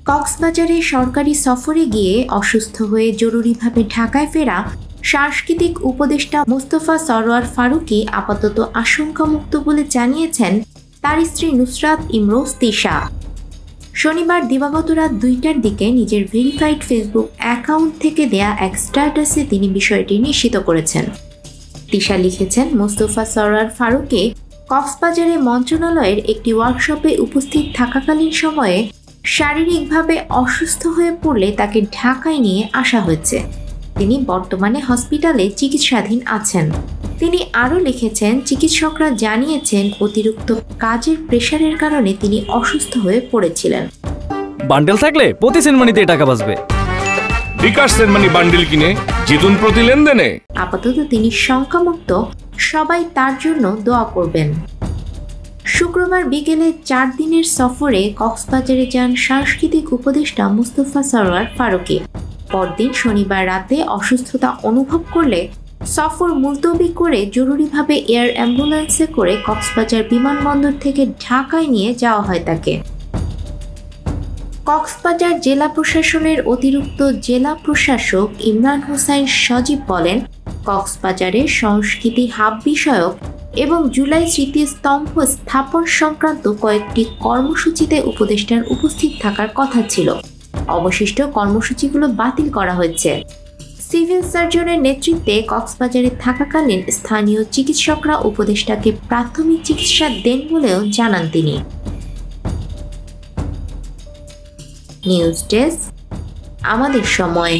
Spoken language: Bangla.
কক্সবাজারে সরকারি সফরে গিয়ে অসুস্থ হয়ে জরুরিভাবে ঢাকায় ফেরা সাংস্কৃতিক উপদেষ্টা মোস্তফা সরোয়ার ফারুকী আপাতত আশঙ্কামুক্ত বলে জানিয়েছেন তার স্ত্রী নুসরাত ইমরোজ তিশা। শনিবার দিবাগত রাত 2টার দিকে নিজের ভেরিফাইড ফেসবুক অ্যাকাউন্ট থেকে দেয়া এক স্ট্যাটাসে তিনি বিষয়টি নিশ্চিত করেছেন। তিশা লিখেছেন, মোস্তফা সরোয়ার ফারুকী কক্সবাজারে মন্ত্রণালয়ের একটি ওয়ার্কশপে উপস্থিত থাকাকালীন সময়ে শারীরিকভাবে অসুস্থ হয়ে পড়লে তাকে ঢাকায় নিয়ে আসা হয়েছে। তিনি বর্তমানে হসপিটালে চিকিৎসাধীন আছেন। তিনি আরও লিখেছেন, চিকিৎসকরা জানিয়েছেন অতিরিক্ত কাজের প্রেশারের কারণে তিনি অসুস্থ হয়ে পড়েছিলেন। বান্ডেল থাকলে প্রতি সেনমানিতে টাকা বাঁচবে। বিকাশ সেনমানি বান্ডেল কিনে জিতুন প্রতি লেনদেনে। আপাতত তিনি শঙ্কামুক্ত, সবাই তার জন্য দোয়া করবেন। শুক্রবার বিকেলে 4 দিনের সফরে কক্সবাজারে যান সাংস্কৃতিক উপদেষ্টা মোস্তফা সরোয়ার ফারুকী। পরদিন শনিবার রাতে অসুস্থতা অনুভব করলে সফর মুলতবি করে জরুরিভাবে এয়ার অ্যাম্বুলেন্সে করে কক্সবাজার বিমানবন্দর থেকে ঢাকায় নিয়ে যাওয়া হয় তাকে। কক্সবাজার জেলা প্রশাসনের অতিরিক্ত জেলা প্রশাসক ইমরান হোসাইন সজীব বলেন, কক্সবাজারে সংস্কৃতি হাব বিষয়ক এবং জুলাই স্মৃতিস্তম্ভ স্থাপন সংক্রান্ত কয়েকটি কর্মসূচিতে উপদেষ্টার উপস্থিত থাকার কথা ছিল। অবশিষ্ট কর্মসূচিগুলো বাতিল করা হয়েছে। সিভিল সার্জনের নেতৃত্বে কক্সবাজারে থাকাকালীন স্থানীয় চিকিৎসকরা উপদেষ্টাকে প্রাথমিক চিকিৎসা দেন বলেও জানান তিনি। নিউজ ডেস্ক, আমাদের সময়।